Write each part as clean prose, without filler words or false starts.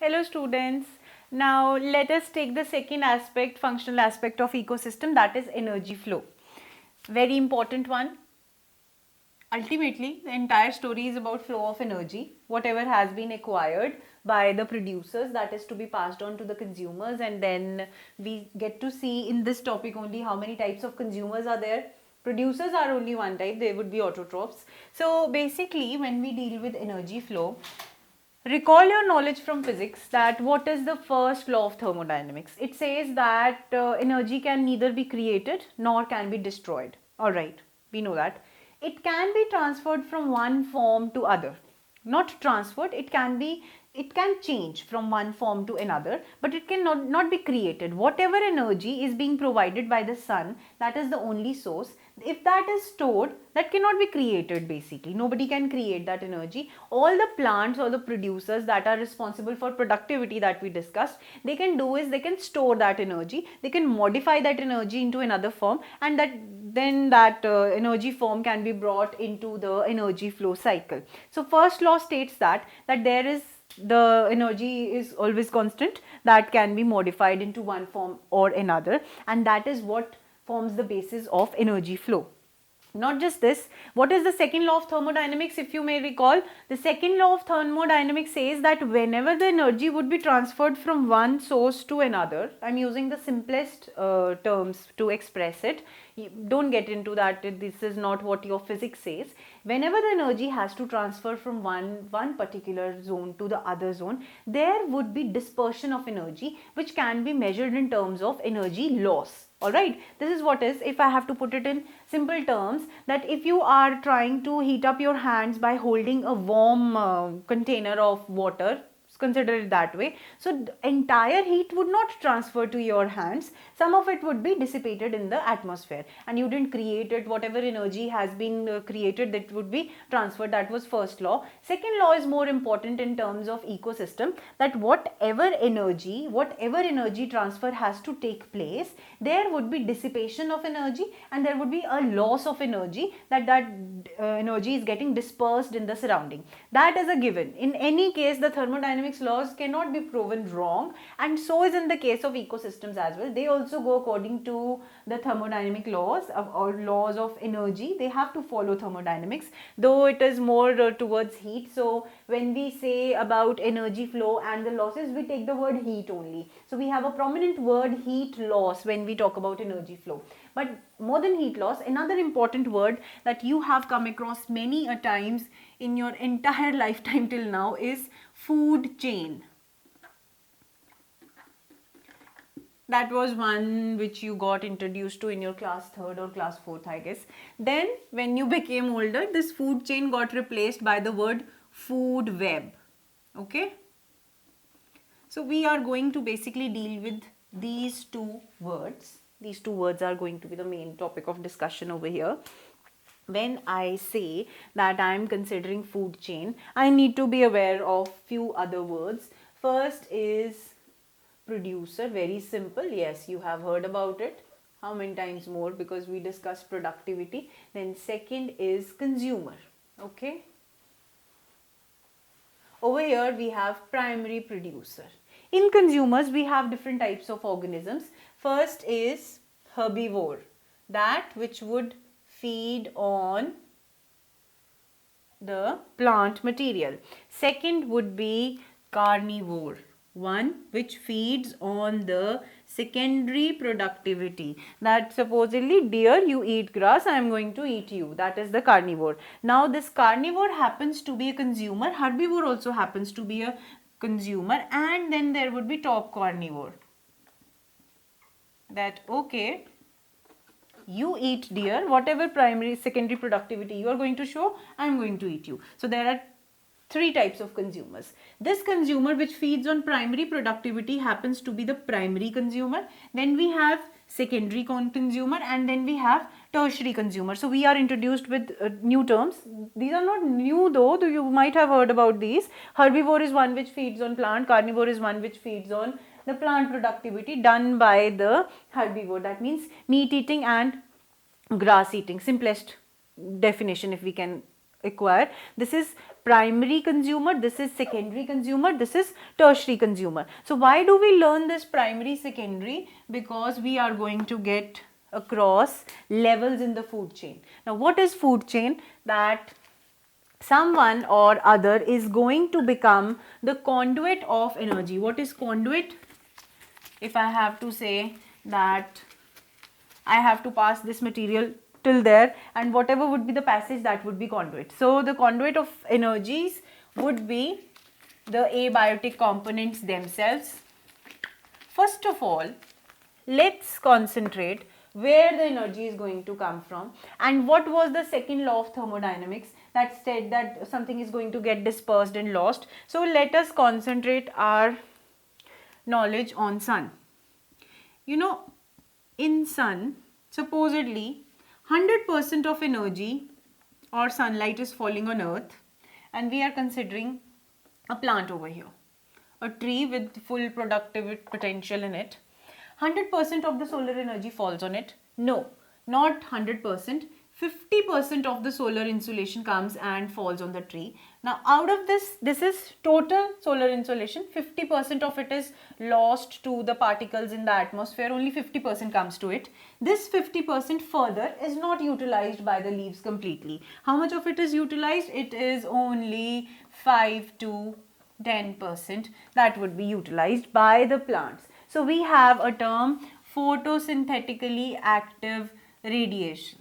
Hello students. Now let us take the second aspect, functional aspect of ecosystem, that is energy flow. Very important one. Ultimately, the entire story is about flow of energy. Whatever has been acquired by the producers, that is to be passed on to the consumers, and then we get to see in this topic only how many types of consumers are there. Producers are only one type, they would be autotrophs. So basically, when we deal with energy flow, recall your knowledge from physics that what is the first law of thermodynamics? It says that energy can neither be created nor can be destroyed. Alright, we know that. It can be transferred from one form to other. Not transferred, it can change from one form to another, but it can not be created. Whatever energy is being provided by the sun, that is the only source. If that is stored, that cannot be created basically. Nobody can create that energy. All the plants or the producers that are responsible for productivity that we discussed, they can do is they can store that energy, they can modify that energy into another form, and then that energy form can be brought into the energy flow cycle. So first law states that there is the energy is always constant, that can be modified into one form or another, and that is what forms the basis of energy flow. Not just this, what is the second law of thermodynamics? If you may recall, the second law of thermodynamics says that whenever the energy would be transferred from one source to another, I'm using the simplest terms to express it, don't get into that, this is not what your physics says. Whenever the energy has to transfer from one particular zone to the other zone, there would be dispersion of energy, which can be measured in terms of energy loss. Alright, this is what is, if I have to put it in simple terms, that if you are trying to heat up your hands by holding a warm container of water, consider it that way. So entire heat would not transfer to your hands, some of it would be dissipated in the atmosphere, and you didn't create it. Whatever energy has been created, that would be transferred. That was first law. Second law is more important in terms of ecosystem, that whatever energy transfer has to take place, there would be dissipation of energy and there would be a loss of energy, that energy is getting dispersed in the surrounding. That is a given. In any case, the thermodynamics laws cannot be proven wrong, and so is in the case of ecosystems as well. They also go according to the thermodynamic laws or laws of energy. They have to follow thermodynamics, though it is more towards heat. So when we say about energy flow and the losses, we take the word heat only. So we have a prominent word, heat loss, when we talk about energy flow. But more than heat loss, another important word that you have come across many a times in your entire lifetime till now is food chain. That was one which you got introduced to in your class 3rd or class 4th, I guess. Then when you became older, this food chain got replaced by the word food web. Okay. So we are going to basically deal with these two words. These two words are going to be the main topic of discussion over here. When I say that I am considering food chain, I need to be aware of few other words. First is producer, very simple. Yes, you have heard about it. How many times more, because we discussed productivity. Then second is consumer. Okay. Over here we have primary producer. In consumers, we have different types of organisms. First is herbivore, that which would feed on the plant material. Second would be carnivore, one which feeds on the secondary productivity, that supposedly, dear, you eat grass, I am going to eat you. That is the carnivore. Now this carnivore happens to be a consumer, herbivore also happens to be a consumer, and then there would be top carnivore, that okay, you eat, dear, whatever primary secondary productivity you are going to show, I am going to eat you. So there are three types of consumers. This consumer which feeds on primary productivity happens to be the primary consumer. Then we have secondary consumer, and then we have tertiary consumer. So we are introduced with new terms. These are not new though, you might have heard about these. Herbivore is one which feeds on plant, carnivore is one which feeds on the plant productivity done by the herbivore. That means meat eating and grass eating, simplest definition if we can acquire. This is primary consumer, this is secondary consumer, this is tertiary consumer. So why do we learn this primary, secondary? Because we are going to get across levels in the food chain. Now what is food chain? That someone or other is going to become the conduit of energy. What is conduit? If I have to say that I have to pass this material till there, and whatever would be the passage, that would be conduit. So the conduit of energies would be the abiotic components themselves. First of all, let's concentrate where the energy is going to come from, and what was the second law of thermodynamics that said that something is going to get dispersed and lost. So let us concentrate our knowledge on sun. You know, in sun, supposedly 100% of energy or sunlight is falling on earth, and we are considering a plant over here, a tree with full productive potential in it. 100% of the solar energy falls on it? No, not 100%. 50% of the solar insolation comes and falls on the tree. Now out of this is total solar insolation. 50% of it is lost to the particles in the atmosphere, only 50% comes to it. This 50% further is not utilized by the leaves completely. How much of it is utilized? It is only 5 to 10% that would be utilized by the plants. So we have a term, photosynthetically active radiation.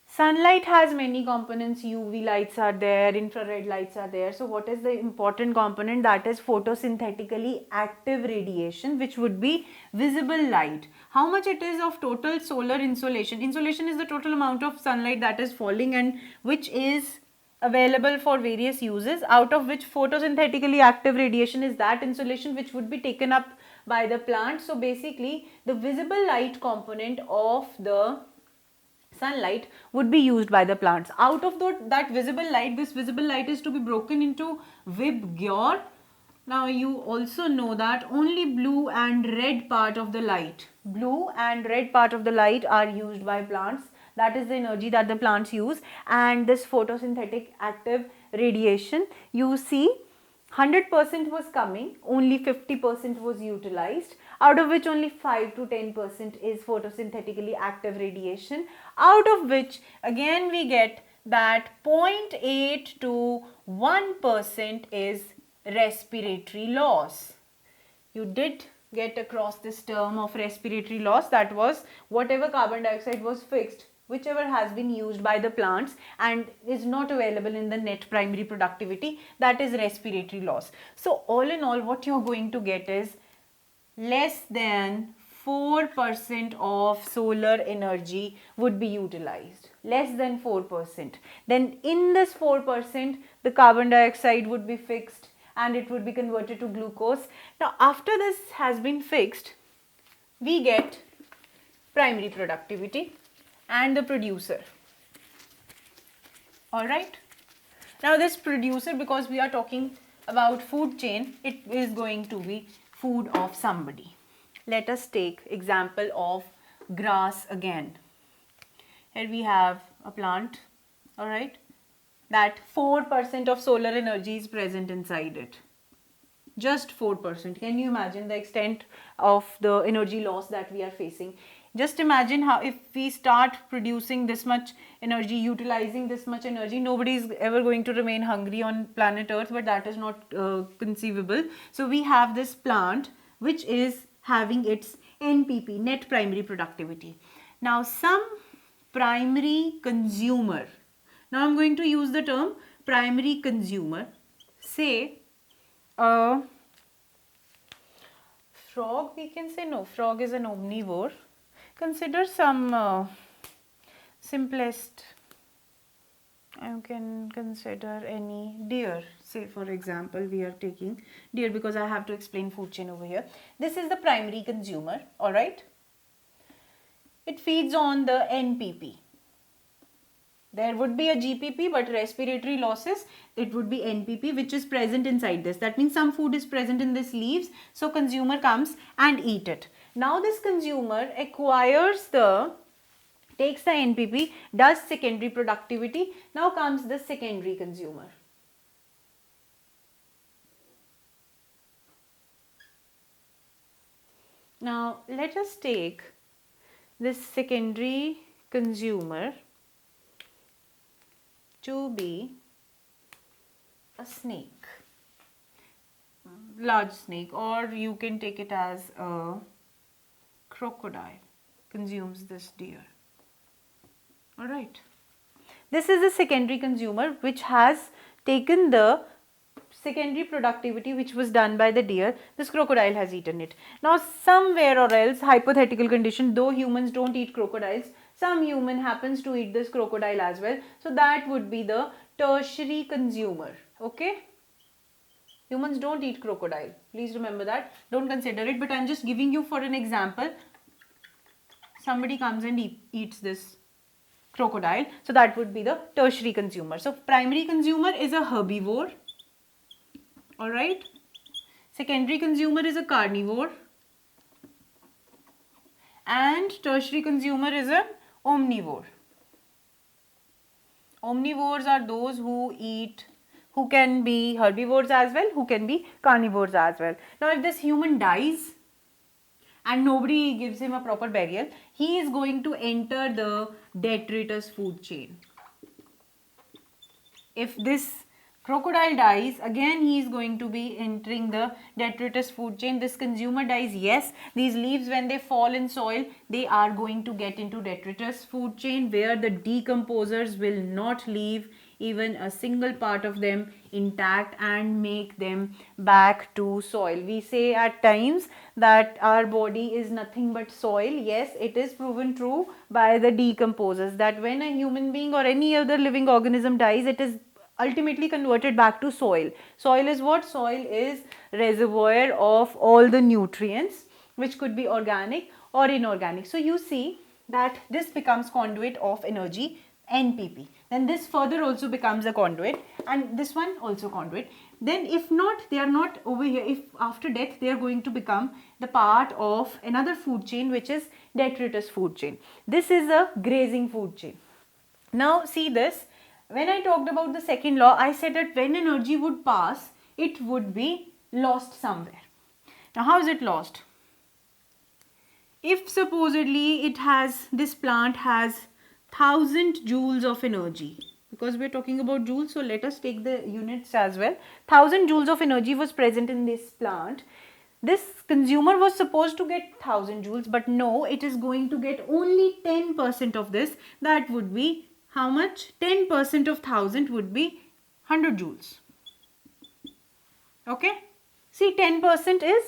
Sunlight has many components. UV lights are there, infrared lights are there. So what is the important component? That is photosynthetically active radiation, which would be visible light. How much it is of total solar insolation? Insolation is the total amount of sunlight that is falling and which is available for various uses, out of which photosynthetically active radiation is that insolation which would be taken up by the plant. So basically the visible light component of the sunlight would be used by the plants. Out of that visible light, this visible light is to be broken into Vibgyor. Now you also know that only blue and red part of the light, blue and red part of the light are used by plants. That is the energy that the plants use. And this photosynthetic active radiation, you see 100% was coming, only 50% was utilized, out of which only 5 to 10% is photosynthetically active radiation, out of which again we get that 0.8 to 1% is respiratory loss. You did get across this term of respiratory loss, that was whatever carbon dioxide was fixed, whichever has been used by the plants and is not available in the net primary productivity, that is respiratory loss. So all in all, what you're going to get is less than 4% of solar energy would be utilized, less than 4%. Then in this 4%, the carbon dioxide would be fixed and it would be converted to glucose. Now after this has been fixed, we get primary productivity and the producer. Alright. Now this producer, because we are talking about food chain, it is going to be food of somebody. Let us take example of grass again. Here we have a plant, alright, that 4% of solar energy is present inside it. Just 4%. Can you imagine the extent of the energy loss that we are facing? Just imagine how if we start producing this much energy, utilizing this much energy, nobody is ever going to remain hungry on planet Earth, but that is not conceivable. So we have this plant which is having its NPP, net primary productivity. Now some primary consumer, now I'm going to use the term primary consumer, say frog, we can say, no, frog is an omnivore. Consider some simplest, you can consider any deer. Say for example, we are taking deer because I have to explain food chain over here. This is the primary consumer, alright. It feeds on the NPP. There would be a GPP, but respiratory losses, it would be NPP which is present inside this. That means some food is present in this leaves, so consumer comes and eat it. Now this consumer acquires the takes the NPP, does secondary productivity. Now comes the secondary consumer. Now let us take this secondary consumer to be a snake, large snake, or you can take it as a crocodile consumes this deer. Alright. This is a secondary consumer which has taken the secondary productivity which was done by the deer. This crocodile has eaten it. Now somewhere or else, hypothetical condition, though humans don't eat crocodiles, some human happens to eat this crocodile as well. So that would be the tertiary consumer. Okay. Humans don't eat crocodile. Please remember that. Don't consider it, but I'm just giving you for an example. Somebody comes and eats this crocodile. So that would be the tertiary consumer. So primary consumer is a herbivore. Alright. Secondary consumer is a carnivore. And tertiary consumer is an omnivore. Omnivores are those who can be herbivores as well, who can be carnivores as well. Now if this human dies and nobody gives him a proper burial, he is going to enter the detritus food chain. If this crocodile dies, again he is going to be entering the detritus food chain. This consumer dies, yes, these leaves when they fall in soil, they are going to get into detritus food chain where the decomposers will not leave even a single part of them intact and make them back to soil. We say at times that our body is nothing but soil. Yes, it is proven true by the decomposers that when a human being or any other living organism dies, it is ultimately converted back to soil. Soil is what? Soil is reservoir of all the nutrients which could be organic or inorganic. So you see that this becomes conduit of energy, NPP. Then this further also becomes a conduit and this one also conduit. Then if not, they are not over here. If after death they are going to become the part of another food chain which is detritus food chain. This is a grazing food chain. Now see this. When I talked about the second law, I said that when energy would pass, it would be lost somewhere. Now how is it lost? If supposedly this plant has 1000 joules of energy, because we are talking about joules, so let us take the units as well. 1000 joules of energy was present in this plant. This consumer was supposed to get 1000 joules, but no, it is going to get only 10% of this. That would be how much? 10% of 1000 would be 100 joules. Okay. See, 10% is,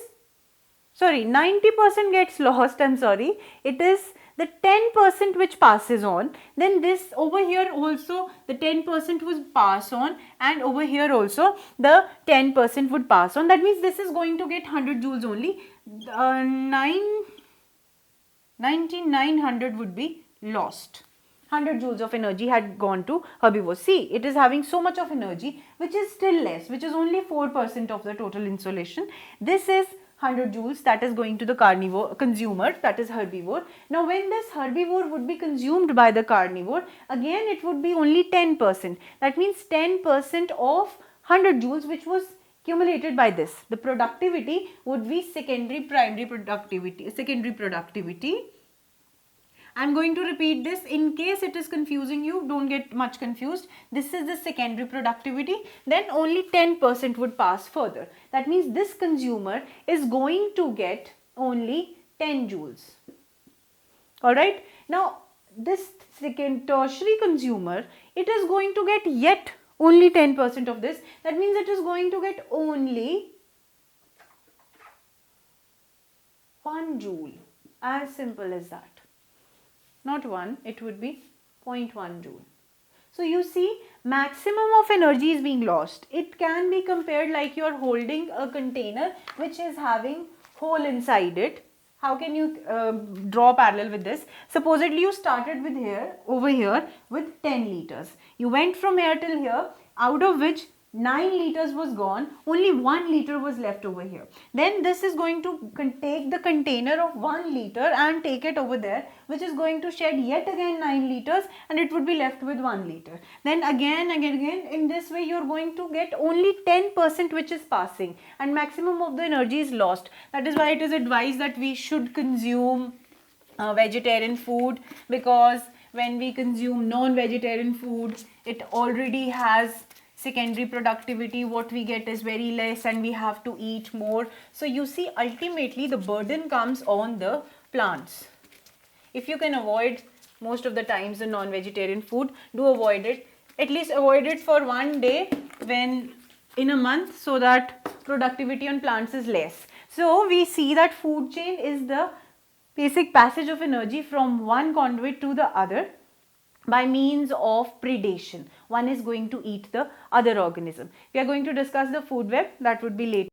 sorry, 90% gets lost. I'm sorry. It is the 10% which passes on. Then this over here also the 10% would pass on, and over here also the 10% would pass on. That means this is going to get 100 joules only. 9900 would be lost. 100 joules of energy had gone to herbivores. See, it is having so much of energy which is still less, which is only 4% of the total insolation. This is 100 joules that is going to the carnivore consumer, that is herbivore. Now when this herbivore would be consumed by the carnivore, again it would be only 10%. That means 10% of 100 joules which was accumulated by this. The productivity would be secondary productivity. I'm going to repeat this in case it is confusing you. Don't get much confused. This is the secondary productivity. Then only 10% would pass further. That means this consumer is going to get only 10 joules. Alright. Now this second tertiary consumer, it is going to get yet only 10% of this. That means it is going to get only 1 joule. As simple as that. Not 1, it would be 0.1 joule. So you see, maximum of energy is being lost. It can be compared like you are holding a container which is having hole inside it. How can you draw parallel with this? Supposedly you started with over here with 10 liters. You went from here till here, out of which 9 liters was gone, only 1 liter was left over here. Then this is going to take the container of 1 liter and take it over there, which is going to shed yet again 9 liters, and it would be left with 1 liter. Then again, in this way you're going to get only 10% which is passing, and maximum of the energy is lost. That is why it is advised that we should consume vegetarian food, because when we consume non-vegetarian food, it already has secondary productivity. What we get is very less and we have to eat more. So you see, ultimately the burden comes on the plants. If you can avoid most of the times the non-vegetarian food, do avoid it. At least avoid it for one day when in a month, so that productivity on plants is less. So we see that food chain is the basic passage of energy from one conduit to the other by means of predation. One is going to eat the other organism. We are going to discuss the food web, that would be later.